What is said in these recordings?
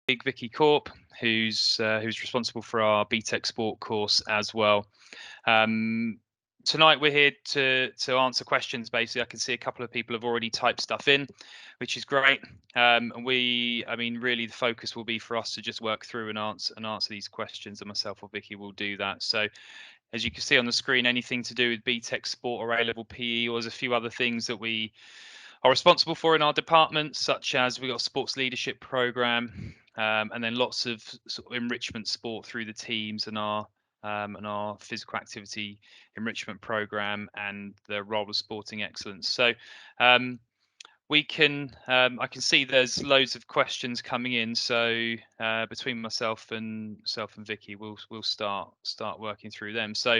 Vicky Corp, who's responsible for our BTEC Sport course as well. Tonight we're here to answer questions. Basically, I can see a couple of people have already typed stuff in, which is great. And really the focus will be for us to just work through and answer these questions, and myself or Vicky will do that. So as you can see on the screen, anything to do with BTEC Sport or A-level PE, or there's a few other things that we are responsible for in our department, such as we've got a sports leadership program, and then lots of sort of enrichment sport through the teams and our physical activity enrichment program and the role of sporting excellence. So I can see there's loads of questions coming in. So between myself and Vicky, we'll start working through them. So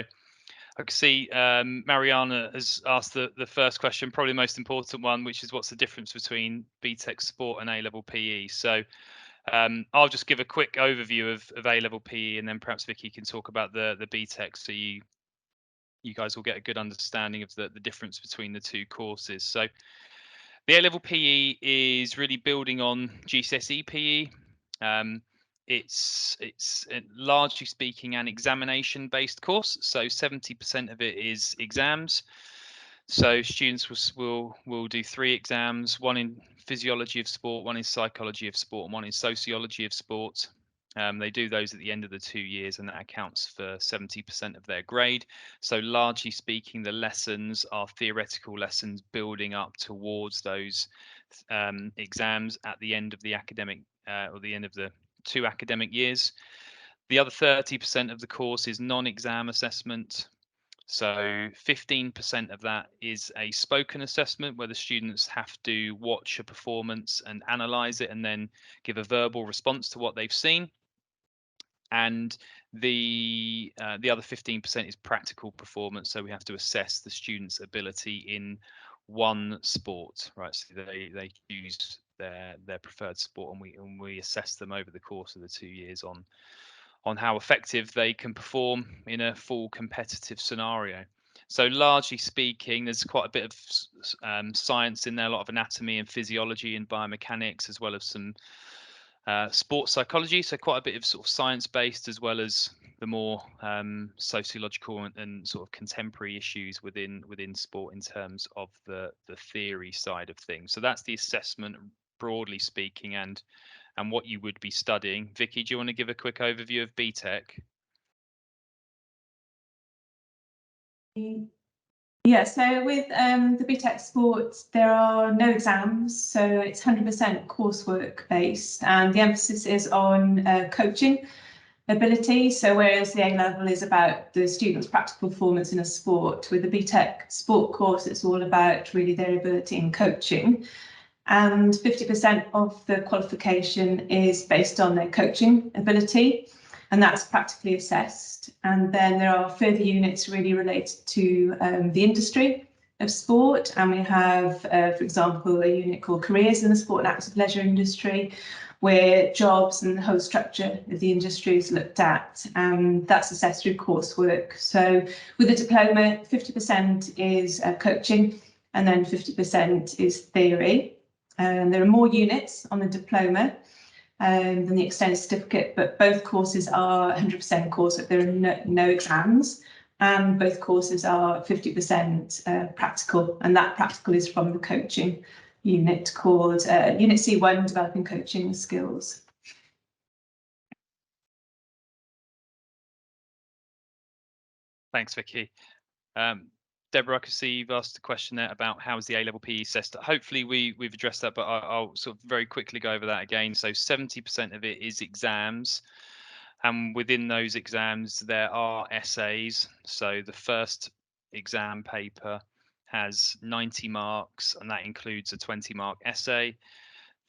I can see Mariana has asked the first question, probably the most important one, which is what's the difference between BTEC Sport and A-level PE. So I'll just give a quick overview of A-level PE, and then perhaps Vicky can talk about the BTEC, so you guys will get a good understanding of the difference between the two courses. So the A-level PE is really building on GCSE PE. It's largely speaking an examination based course, so 70% of it is exams. So students will do 3 exams, one in physiology of sport, one in psychology of sport, and one in sociology of sport. They do those at the end of the 2 years, and that accounts for 70% of their grade. So largely speaking, the lessons are theoretical lessons building up towards those exams at the end of the academic or the end of the 2 academic years. The other 30% of the course is non-exam assessment. So 15% of that is a spoken assessment where the students have to watch a performance and analyze it and then give a verbal response to what they've seen. And the other 15% is practical performance. So we have to assess the student's ability in one sport, right? So they choose their preferred sport, and we assess them over the course of the 2 years on how effective they can perform in a full competitive scenario. So largely speaking, there's quite a bit of science in there, a lot of anatomy and physiology and biomechanics, as well as some sports psychology. So quite a bit of sort of science-based, as well as the more sociological and sort of contemporary issues within sport in terms of the theory side of things. So that's the assessment, broadly speaking, and what you would be studying. Vicky, do you want to give a quick overview of BTEC? Yeah, so with the BTEC Sport, there are no exams, so it's 100% coursework based, and the emphasis is on coaching ability. So whereas the A-level is about the student's practical performance in a sport, with the BTEC Sport course, it's all about really their ability in coaching. And 50% of the qualification is based on their coaching ability, and that's practically assessed. And then there are further units really related to the industry of sport, and we have, for example, a unit called Careers in the Sport and Active Leisure Industry, where jobs and the whole structure of the industry is looked at, and that's assessed through coursework. So with a diploma, 50% is coaching, and then 50% is theory. There are more units on the diploma than the extended certificate, but both courses are 100% coursework. There are no exams, and both courses are 50% practical, and that practical is from the coaching unit called Unit C1, Developing Coaching Skills. Thanks, Vicky. Deborah, I can see you've asked a question there about how is the A-level PE assessed. Hopefully we've addressed that, but I'll sort of very quickly go over that again. So 70% of it is exams, and within those exams there are essays. So the first exam paper has 90 marks, and that includes a 20-mark essay.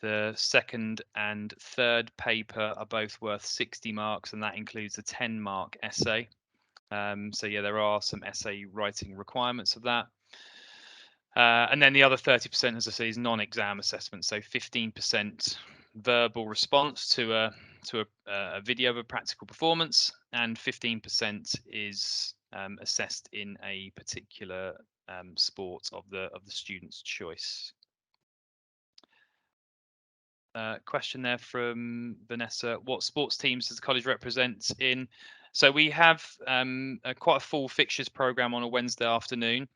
The second and third paper are both worth 60 marks, and that includes a 10-mark essay. So yeah, there are some essay writing requirements of that. And then the other 30%, as I say, is non-exam assessment. So 15% verbal response to a video of a practical performance, and 15% is assessed in a particular sport of the student's choice. question there from Vanessa. What sports teams does the college represent in? So we have quite a full fixtures program on a Wednesday afternoon.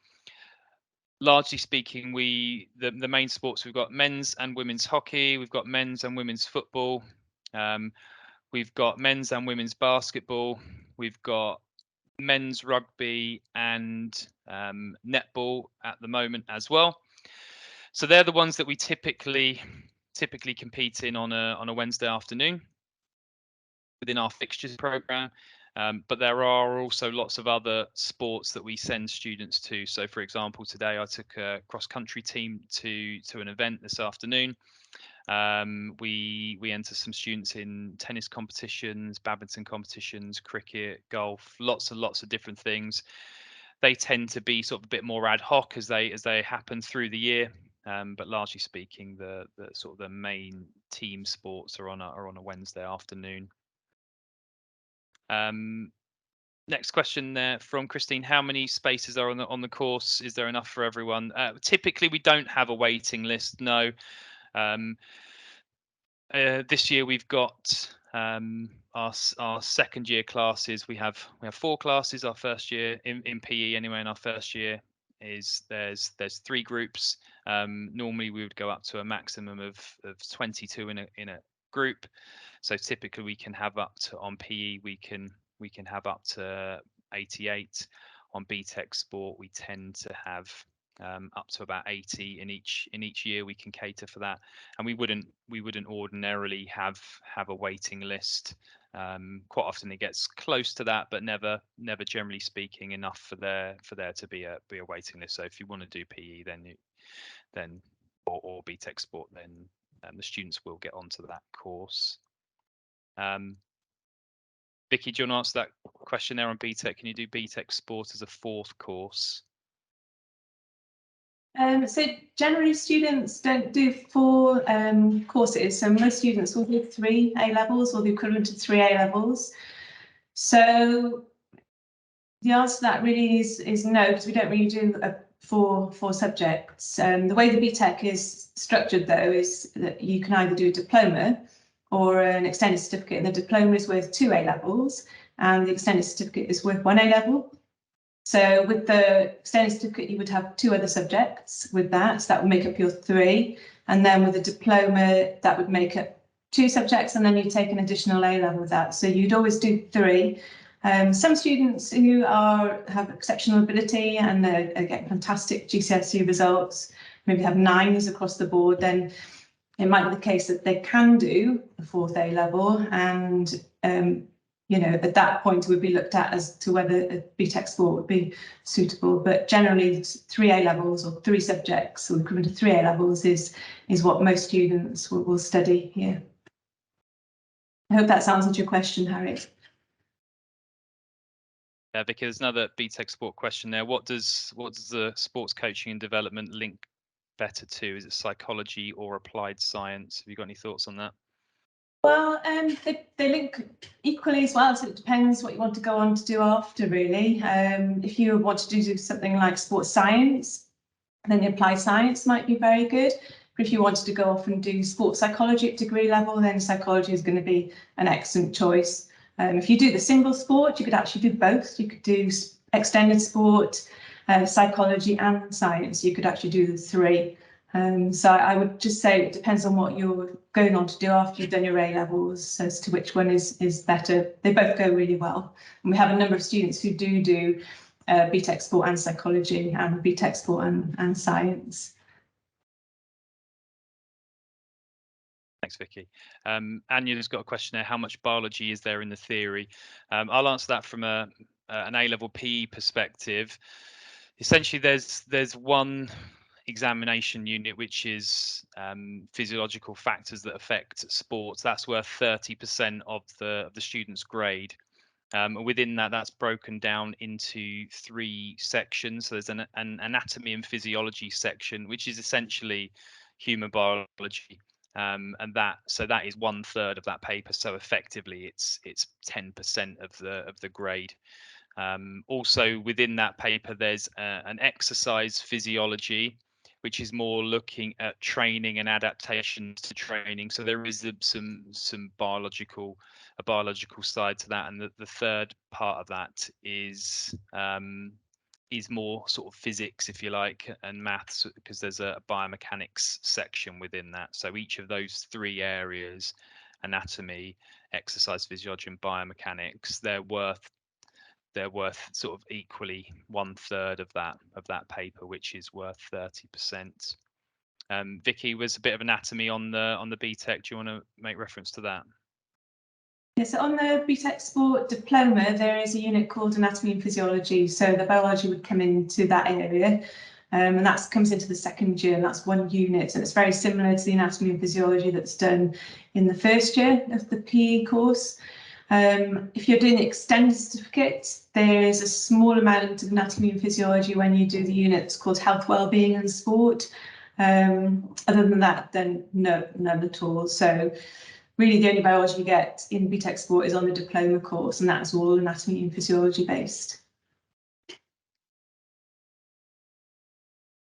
Largely speaking, the main sports, we've got men's and women's hockey, we've got men's and women's football, we've got men's and women's basketball, we've got men's rugby and netball at the moment as well. So they're the ones that we typically compete in on a Wednesday afternoon within our fixtures program. But there are also lots of other sports that we send students to. So, for example, today I took a cross-country team to an event this afternoon. We enter some students in tennis competitions, badminton competitions, cricket, golf, lots and lots of different things. They tend to be sort of a bit more ad hoc as they happen through the year. But largely speaking, the sort of the main team sports are on a Wednesday afternoon. Next question there from Christine: how many spaces are on the course? Is there enough for everyone? Typically, we don't have a waiting list. No. This year we've got our second year classes. We have 4 classes. Our first year in PE anyway. In our first year there's 3 groups. Normally we would go up to a maximum of 22 in a group. So typically we can have up to, on PE we can have up to 88. On BTEC Sport we tend to have up to about 80 in each year. We can cater for that, and we wouldn't ordinarily have a waiting list. Quite often it gets close to that, but never generally speaking enough for there to be a waiting list. So if you want to do PE then or BTEC Sport, then the students will get onto that course. Vicky, do you want to answer that question there on BTEC? Can you do BTEC Sport as a 4th course? So generally students don't do 4 courses. So most students will do 3 A-levels or the equivalent to 3 A-levels. So the answer to that really is no, because we don't really do 4 subjects. The way the BTEC is structured though is that you can either do a diploma or an extended certificate, and the diploma is worth 2 A-levels and the extended certificate is worth 1 A-level. So with the extended certificate, you would have 2 other subjects with that, so that would make up your 3. And then with a diploma, that would make up 2 subjects, and then you take an additional A-level with that. So you'd always do 3. Some students who have exceptional ability and get fantastic GCSE results, maybe have 9s across the board, then it might be the case that they can do a 4th A-level, and at that point it would be looked at as to whether a BTEC Sport would be suitable. But generally 3 A-levels or 3 subjects or equivalent to 3 A-levels is what most students will study here. I hope that's answered your question, Harry. Yeah, Vicky, there's another BTEC Sport question there. What does the sports coaching and development link better to? Is it psychology or applied science? Have you got any thoughts on that? Well, they link equally as well, so it depends what you want to go on to do after, really. If you want to do something like sports science, then the applied science might be very good. But if you wanted to go off and do sports psychology at degree level, then psychology is going to be an excellent choice. If you do the single sport, you could actually do both. You could do extended sport, psychology and science. You could actually do the 3. So I would just say it depends on what you're going on to do after you've done your A-levels as to which one is better. They both go really well. And we have a number of students who do BTEC Sport and psychology and BTEC Sport and science. Thanks, Vicky. Anya's got a question there. How much biology is there in the theory? I'll answer that from an A-level PE perspective. Essentially, there's one examination unit which is physiological factors that affect sports. That's worth 30% of the student's grade. Within that's broken down into 3 sections. So there's an anatomy and physiology section, which is essentially human biology. And that is 1/3 of that paper. So effectively, it's 10% of the grade. Also within that paper, there's an exercise physiology, which is more looking at training and adaptations to training. So there is some biological side to that, and the third part of that is more sort of physics, if you like, and maths, because there's a biomechanics section within that. So each of those three areas, anatomy, exercise physiology, and biomechanics, they're worth sort of equally 1/3 of that paper, which is worth 30%. Vicky, was a bit of anatomy on the BTEC. Do you want to make reference to that? Yes, on the BTEC Sport diploma, there is a unit called Anatomy and Physiology. So the biology would come into that area, and that comes into the second year, and that's one unit. And it's very similar to the anatomy and physiology that's done in the first year of the PE course. If you're doing the extended certificate, there is a small amount of anatomy and physiology when you do the unit that's called Health, Wellbeing and Sport. Other than that, then none at all. So really the only biology you get in BTEC Sport is on the diploma course, and that's all anatomy and physiology based.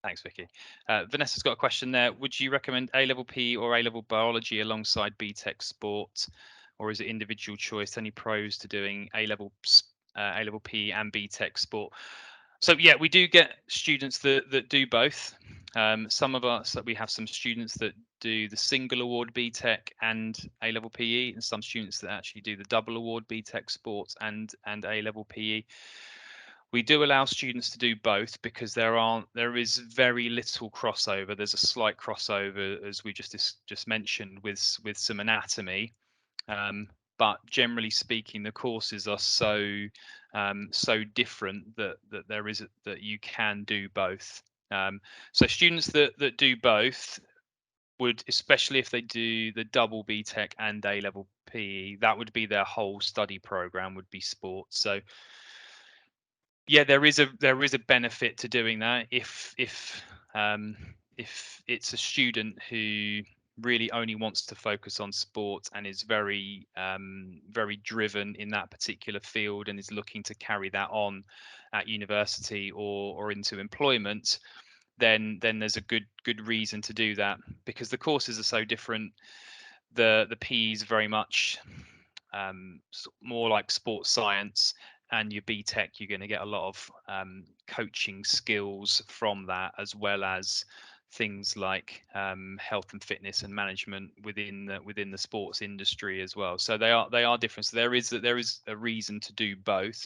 Thanks, Vicky. Vanessa's got a question there. Would you recommend A-level PE or A-level biology alongside BTEC Sport, or is it individual choice? Any pros to doing A-level PE and BTEC Sport? So yeah, we do get students that do both. Some of us, we have some students that do the single award BTEC and A-level PE, and some students that actually do the double award BTEC Sports and A-level PE. We do allow students to do both because there is very little crossover. There's a slight crossover, as we just mentioned, with some anatomy, but generally speaking, the courses are so different that that you can do both. So students that do both would, especially if they do the double BTEC and A-level PE, that would be their whole study program, would be sports. So yeah, there is a benefit to doing that if it's a student who really only wants to focus on sports and is very driven in that particular field and is looking to carry that on at university or into employment, then there's a good reason to do that, because the courses are so different. The PE is very much more like sports science, and your BTEC, you're going to get a lot of coaching skills from that, as well as things like health and fitness and management within the sports industry as well. So they are different. So there is a reason to do both.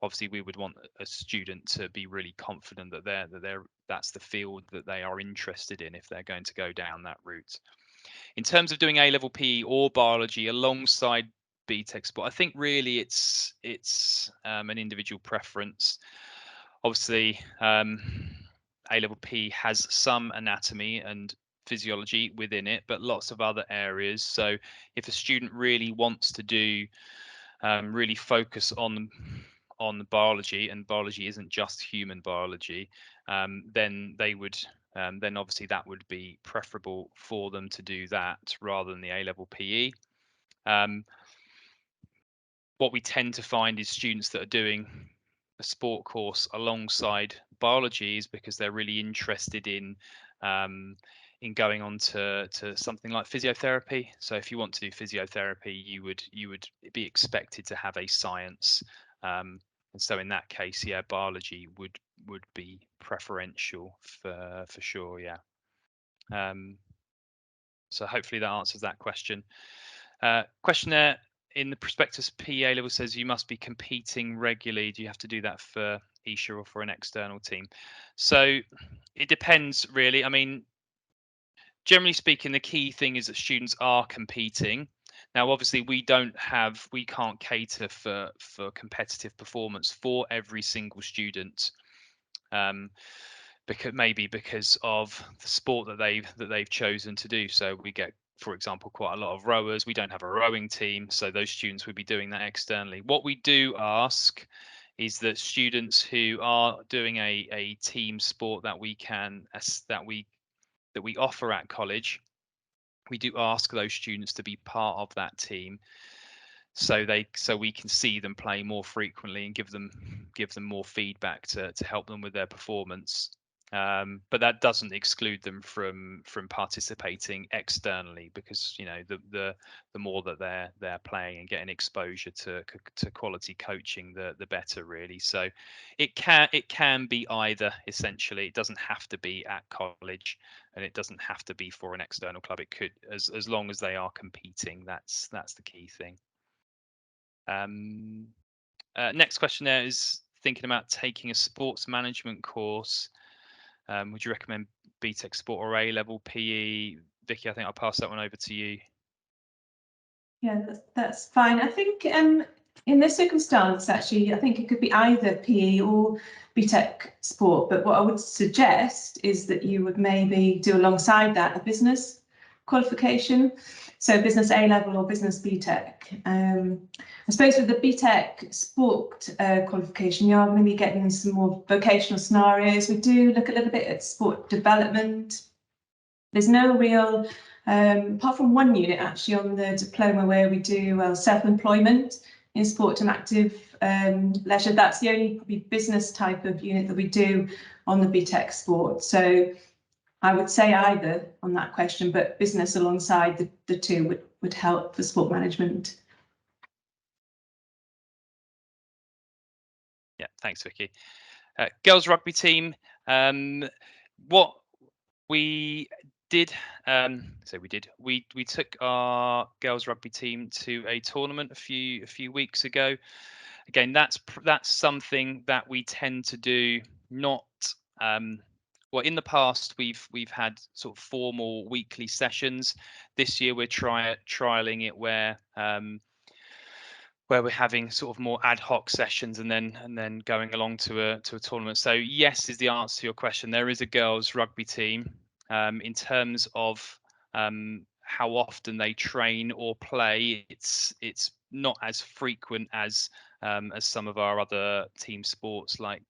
Obviously, we would want a student to be really confident that that's the field that they are interested in if they're going to go down that route. In terms of doing A-level PE or biology alongside BTEC Sport, I think really it's an individual preference. Obviously, A-level PE has some anatomy and physiology within it, but lots of other areas. So if a student really wants to do really focus on the biology, and biology isn't just human biology, then they would then obviously that would be preferable for them to do that rather than the A-level PE. What we tend to find is students that are doing a sport course alongside biology is because they're really interested in going on to something like physiotherapy. So if you want to do physiotherapy, you would be expected to have a science, and so in that case, yeah, biology would be preferential for sure. Yeah. So hopefully that answers that question. Questionnaire in the prospectus PE level says you must be competing regularly. Do you have to do that for ESHA or for an external team? So it depends really. I mean, generally speaking, the key thing is that students are competing. Now, obviously, we can't cater for competitive performance for every single student, because of the sport that they've chosen to do. So we get, for example, quite a lot of rowers. We don't have a rowing team, so those students would be doing that externally. What we do ask is that students who are doing a team sport that we offer at college, we do ask those students to be part of that team, so we can see them play more frequently and give them more feedback to help them with their performance. But that doesn't exclude them from participating externally, because the more that they're playing and getting exposure to quality coaching, the better, really. So it can be either. Essentially, it doesn't have to be at college, and it doesn't have to be for an external club. It could, as long as they are competing. That's the key thing. Next question there is thinking about taking a sports management course. Would you recommend BTEC Sport or A-level PE? Vicky, I think I'll pass that one over to you. Yeah, that's fine. I think in this circumstance, actually, I think it could be either PE or BTEC Sport. But what I would suggest is that you would maybe do alongside that a business qualification. So business A-level or business BTEC. I suppose with the BTEC Sport qualification, you're maybe getting some more vocational scenarios. We do look a little bit at sport development. There's no real, apart from one unit actually on the diploma where we do self-employment in sport and active leisure. That's the only probably business type of unit that we do on the BTEC Sport. So I would say either on that question, but business alongside the two would help for sport management. Yeah, thanks, Vicky. Girls rugby team. What we did, we took our girls rugby team to a tournament a few weeks ago. Again, that's something that we tend to do. Not well, in the past we've had sort of formal weekly sessions. This year we're trialing it where we're having sort of more ad hoc sessions and then going along to a tournament. So yes is the answer to your question. There is a girls rugby team. In terms of how often they train or play, it's not as frequent as some of our other team sports like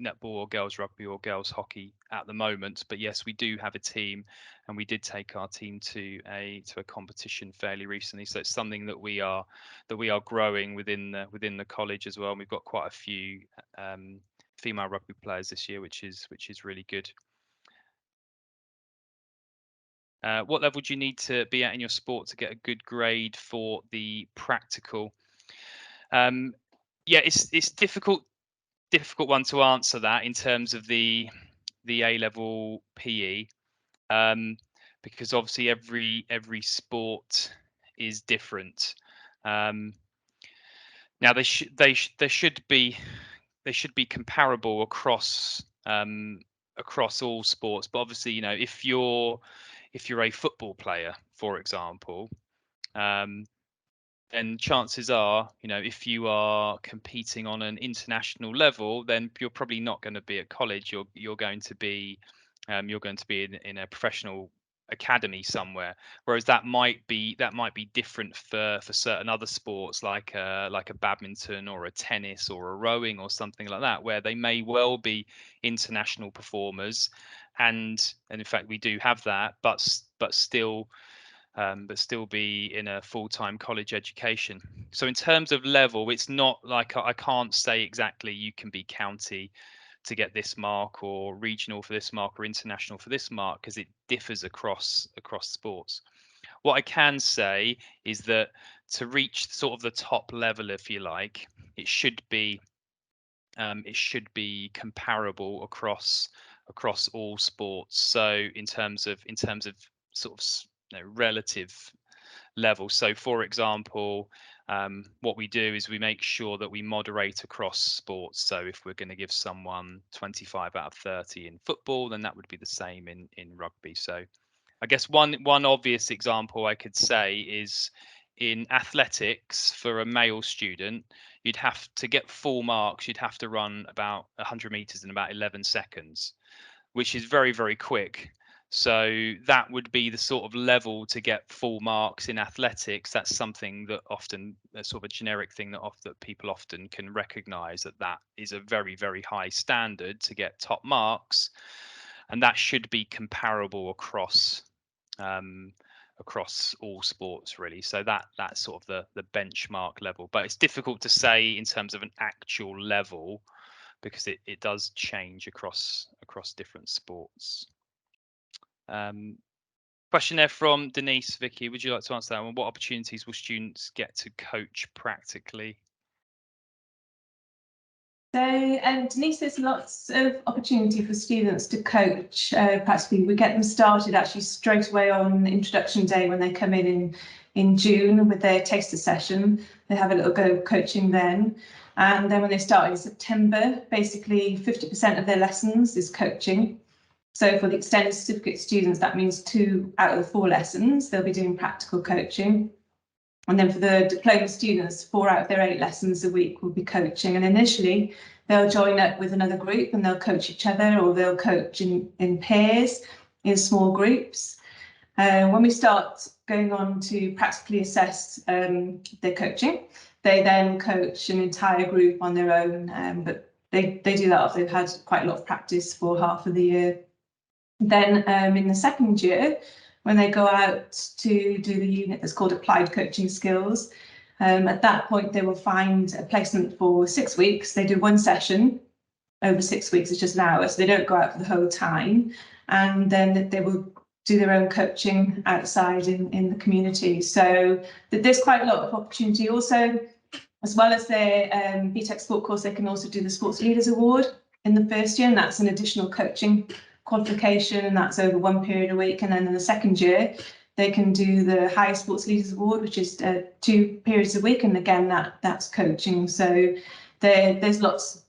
netball or girls rugby or girls hockey at the moment. But yes, we do have a team, and we did take our team to a competition fairly recently. So it's something that we are growing within the college as well. And we've got quite a few female rugby players this year, which is really good. What level do you need to be at in your sport to get a good grade for the practical? Yeah, it's difficult one to answer that in terms of the A-level PE, because obviously every sport is different. Now they should be comparable across all sports, but obviously if you're a football player, for example, then chances are, if you are competing on an international level, then you're probably not going to be at college. You're going to be in a professional academy somewhere. Whereas that might be different for certain other sports like a badminton or a tennis or a rowing or something like that, where they may well be international performers, and in fact we do have that, but still be in a full-time college education. So in terms of level, it's not like I can't say exactly you can be county to get this mark, or regional for this mark, or international for this mark, because it differs across sports. What I can say is that to reach sort of the top level, if you like, it should be comparable across all sports. So in terms of sort of relative level. So for example, what we do is we make sure that we moderate across sports. So if we're going to give someone 25 out of 30 in football, then that would be the same in rugby. So I guess one obvious example I could say is in athletics. For a male student, you'd have to get full marks. You'd have to run about 100 meters in about 11 seconds, which is very, very quick. So that would be the sort of level to get full marks in athletics. That's something that often, a sort of a generic thing that people often can recognize, that is a very, very high standard to get top marks, and that should be comparable across all sports, really. So that's sort of the benchmark level, but it's difficult to say in terms of an actual level, because it does change across across different sports. Question there from Denise. Vicky, would you like to answer that one? What opportunities will students get to coach practically? So, Denise, there's lots of opportunity for students to coach practically. We get them started actually straight away on introduction day when they come in June with their taster session. They have a little go of coaching then. And then when they start in September, basically 50% of their lessons is coaching. So for the extended certificate students, that means 2 out of the 4 lessons, they'll be doing practical coaching. And then for the diploma students, 4 out of their 8 lessons a week will be coaching. And initially, they'll join up with another group and they'll coach each other, or they'll coach in pairs, in small groups. When we start going on to practically assess their coaching, they then coach an entire group on their own, but they do that after they've had quite a lot of practice for half of the year. Then in the second year, when they go out to do the unit that's called Applied Coaching Skills, at that point they will find a placement for 6 weeks. They do 1 session over 6 weeks, it's just an hour, so they don't go out for the whole time. And then they will do their own coaching outside in the community. So there's quite a lot of opportunity. Also, as well as their BTEC Sport course, they can also do the Sports Leaders Award in the first year, and that's an additional coaching qualification, and that's over 1 period a week. And then in the second year, they can do the High Sports Leaders Award, which is 2 periods a week, and again that's coaching. So there's lots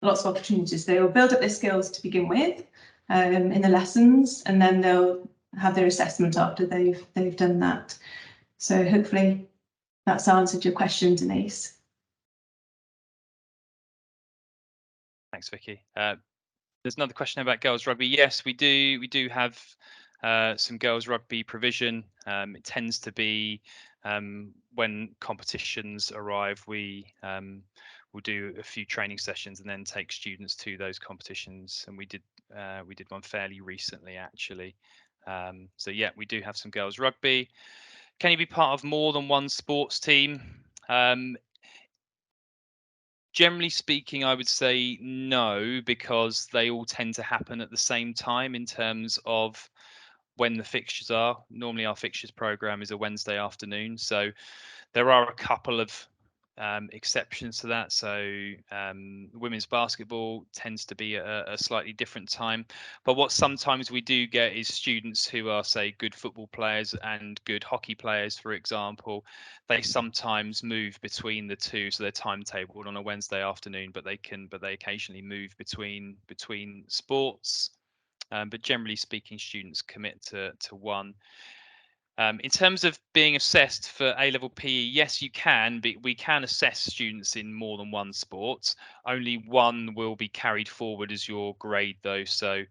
of opportunities. They will build up their skills to begin with in the lessons, and then they'll have their assessment after they've done that. So hopefully that's answered your question, Denise. Thanks, Vicky. There's another question about girls rugby. Yes, we do have some girls rugby provision. It tends to be when competitions arrive, we will do a few training sessions and then take students to those competitions. And we did one fairly recently, actually. So yeah, we do have some girls rugby. Can you be part of more than one sports team? Generally speaking, I would say no, because they all tend to happen at the same time in terms of when the fixtures are. Normally our fixtures program is a Wednesday afternoon, so there are a couple of exceptions to that. So women's basketball tends to be a slightly different time, but what sometimes we do get is students who are, say, good football players and good hockey players, for example. They sometimes move between the two, so they're timetabled on a Wednesday afternoon, but they occasionally move between sports. But generally speaking, students commit to one. In terms of being assessed for A-level PE, yes, you can. But we can assess students in more than one sport. Only one will be carried forward as your grade, though. So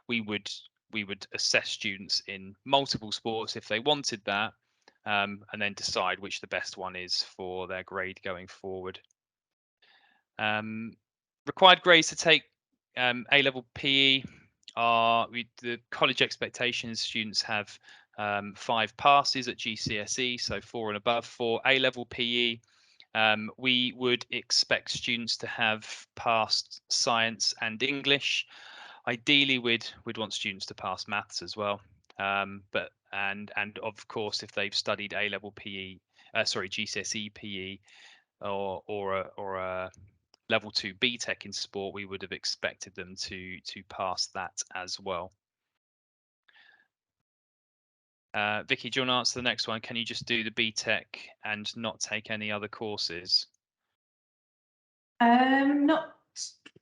we would assess students in multiple sports if they wanted that, and then decide which the best one is for their grade going forward. Required grades to take A-level PE are the college expectations. Students have 5 passes at GCSE, so 4 and above. For A-level PE, we would expect students to have passed science and English. Ideally, we'd want students to pass maths as well. But of course, if they've studied A-level PE, GCSE PE, or a level 2 BTEC in sport, we would have expected them to pass that as well. Vicky, do you want to answer the next one? Can you just do the BTEC and not take any other courses? Not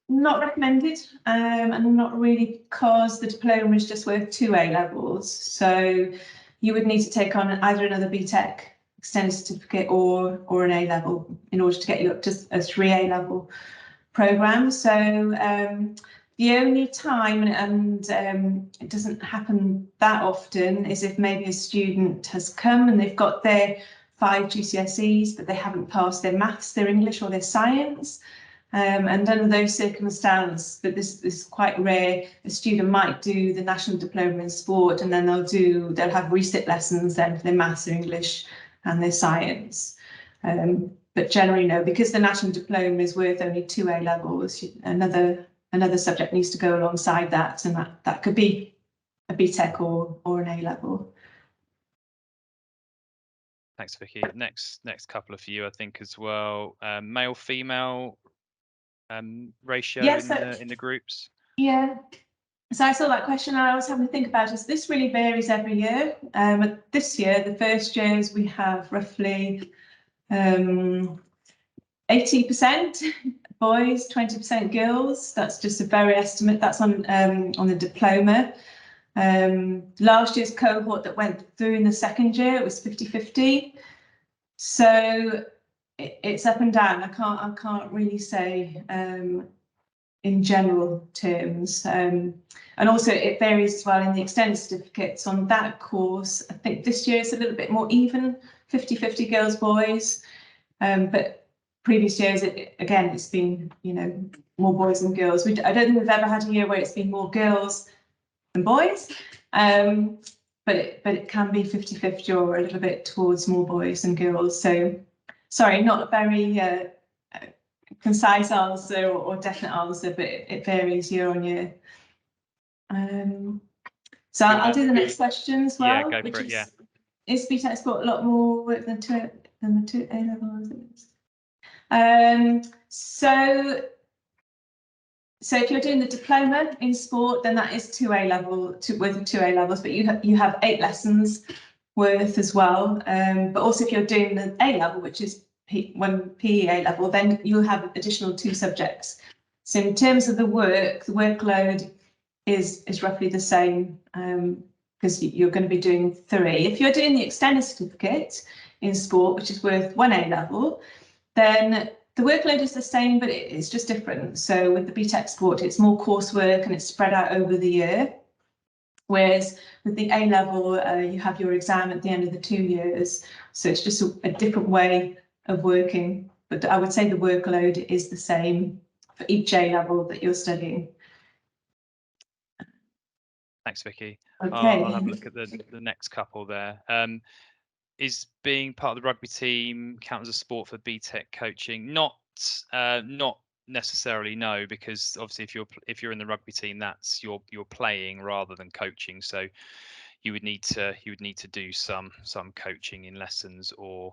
recommended, and not really, because the diploma is just worth 2 A levels. So you would need to take on either another BTEC extended certificate or an A level in order to get you up to a 3 A level program. So the only time, and it doesn't happen that often, is if maybe a student has come and they've got their 5 GCSEs, but they haven't passed their maths, their English, or their science. And under those circumstances, but this is quite rare, a student might do the National Diploma in Sport, and then they'll have resit lessons then for their maths, their English, and their science. But generally no, because the National Diploma is worth only 2 A levels, another another subject needs to go alongside that, and that could be a BTEC or an A-level. Thanks, Vicky. Next couple for you, I think, as well. Male female ratio in the groups. Yeah. So I saw that question and I was having to think about it. This really varies every year. But this year, the first years, we have roughly 80% boys, 20% girls. That's just a very estimate. That's on the diploma. Last year's cohort that went through in the second year, it was 50-50. So it's up and down. I can't really say in general terms. And also it varies as well in the extended certificates on that course. I think this year it's a little bit more even, 50-50 girls, boys. But previous years, it's been, more boys than girls. I don't think we've ever had a year where it's been more girls than boys. But it can be 50-50 or a little bit towards more boys than girls. So, sorry, not a very concise answer or definite answer, but it varies year on year. So I'll do the next question as well. Yeah, go for it. Yeah. Is BTEC Sport a lot more work than the two A-levels? So if you're doing the diploma in sport, then that is with the two A-levels, but you have 8 lessons worth as well. But also if you're doing the A-level, which is one PE A-level, then you'll have additional 2 subjects. So in terms of the workload is roughly the same, because you're going to be doing 3. If you're doing the extended certificate in sport, which is worth 1 A-level, then the workload is the same, but it's just different. So with the BTEC Sport, it's more coursework and it's spread out over the year. Whereas with the A-level, you have your exam at the end of the 2 years. So it's just a different way of working. But I would say the workload is the same for each A-level that you're studying. Thanks, Vicky. Okay. I'll have a look at the next couple there. Is being part of the rugby team count as a sport for BTEC coaching? Not necessarily, no, because obviously if you're in the rugby team, that's you're playing rather than coaching. So you would need to do some coaching in lessons or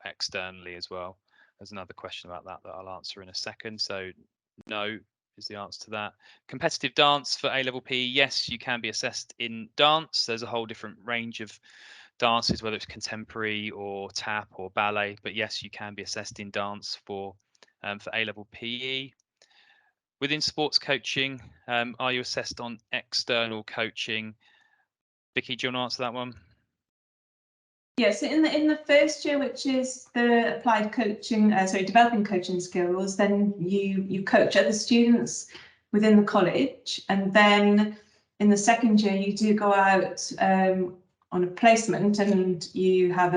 externally as well. There's another question about that I'll answer in a second. So no is the answer to that. Competitive dance for A-level PE, yes, you can be assessed in dance. There's a whole different range of dances, whether it's contemporary or tap or ballet, but yes, you can be assessed in dance for A-level PE. Within sports coaching, are you assessed on external coaching? Vicky, do you want to answer that one? Yeah, so in the first year, which is the applied coaching, developing coaching skills, then you coach other students within the college, and then in the second year you do go out on a placement, and you have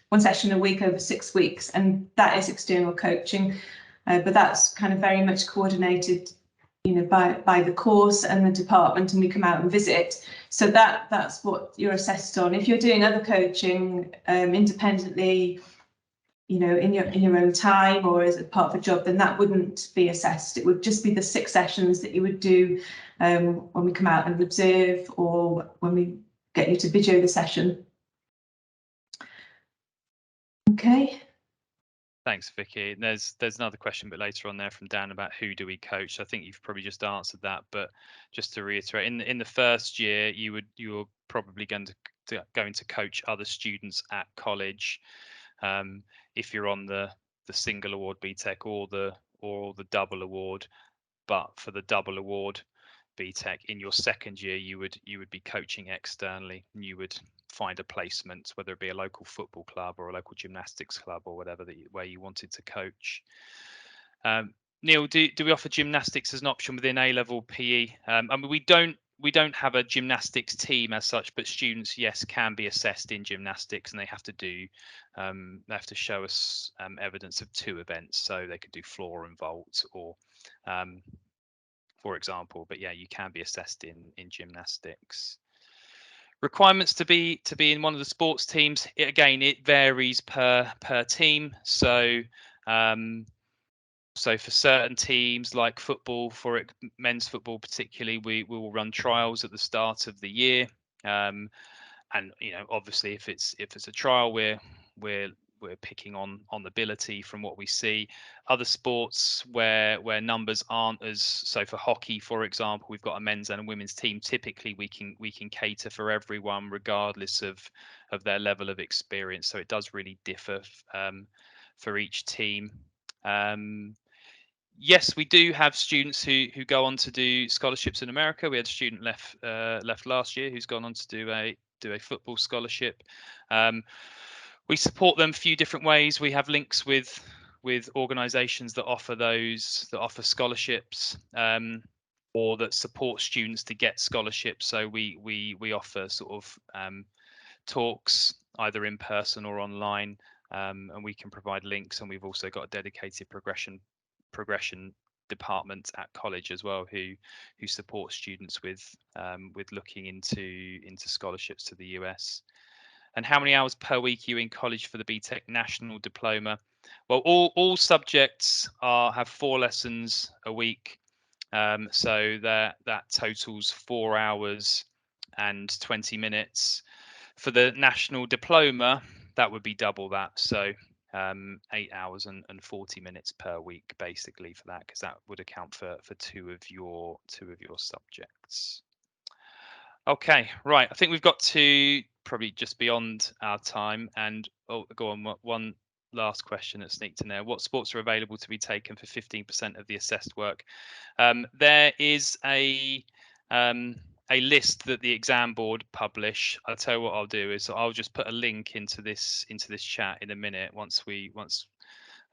one session a week over 6 weeks, and that is external coaching, but that's kind of very much coordinated, by the course and the department, and we come out and visit. So that's what you're assessed on. If you're doing other coaching independently, in your own time or as a part of a job, then that wouldn't be assessed. It would just be the 6 sessions that you would do when we come out and observe, or when we get you to video the session. Okay. Thanks, Vicky. There's another question a bit later on there from Dan about who do we coach. I think you've probably just answered that, but just to reiterate, in the first year, you're probably going to coach other students at college. If you're on the single award BTEC or the double award, but for the double award BTEC in your second year, you would be coaching externally, and you would find a placement, whether it be a local football club or a local gymnastics club or whatever where you wanted to coach. Neil, do we offer gymnastics as an option within A-level PE? I mean, we don't have a gymnastics team as such, but students, yes, can be assessed in gymnastics, and they have to show us evidence of 2 events, so they could do floor and vault, or for example. But yeah, you can be assessed in gymnastics. Requirements to be in one of the sports teams, it varies per team. So So for certain teams like football, for men's football particularly, we will run trials at the start of the year. And obviously if it's a trial, we're picking on ability from what we see. Other sports where numbers aren't as, so for hockey, for example, we've got a men's and a women's team. Typically we can cater for everyone regardless of their level of experience. So it does really differ for each team. Yes, we do have students who go on to do scholarships in America. We had a student left last year who's gone on to do a football scholarship. We support them a few different ways. We have links with organisations that offer scholarships, or that support students to get scholarships. So we offer sort of talks either in person or online, and we can provide links. And we've also got a dedicated progression department at college as well, who support students with looking into scholarships to the US. And how many hours per week are you in college for the BTEC National Diploma? Well, all subjects have 4 lessons a week, so that totals 4 hours and 20 minutes. For the National Diploma, that would be double that, so 8 hours and 40 minutes per week basically for that, because that would account for 2 of your subjects. Okay, right, I think we've got to probably just beyond our time, and go on, one last question that sneaked in there. What sports are available to be taken for 15% of the assessed work? There is a list that the exam board publish. I'll tell you what I'll do is I'll just put a link into this chat in a minute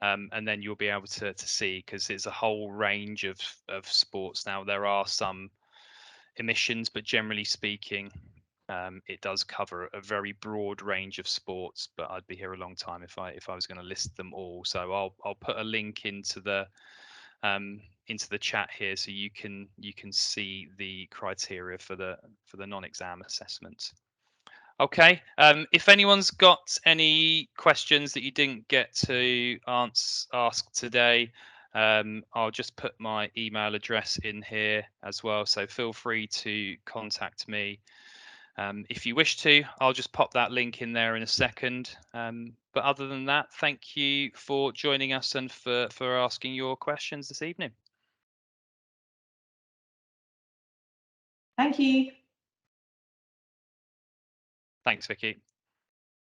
and then you'll be able to see, because it's a whole range of sports. Now there are some emissions, but generally speaking, it does cover a very broad range of sports. But I'd be here a long time if I was going to list them all. So I'll put a link into the chat here, so you can see the criteria for the non-exam assessment. Okay, if anyone's got any questions that you didn't get to ask today, I'll just put my email address in here as well, so feel free to contact me if you wish to. I'll just pop that link in there in a second. But other than that, thank you for joining us and for asking your questions this evening. Thank you. Thanks, Vicky.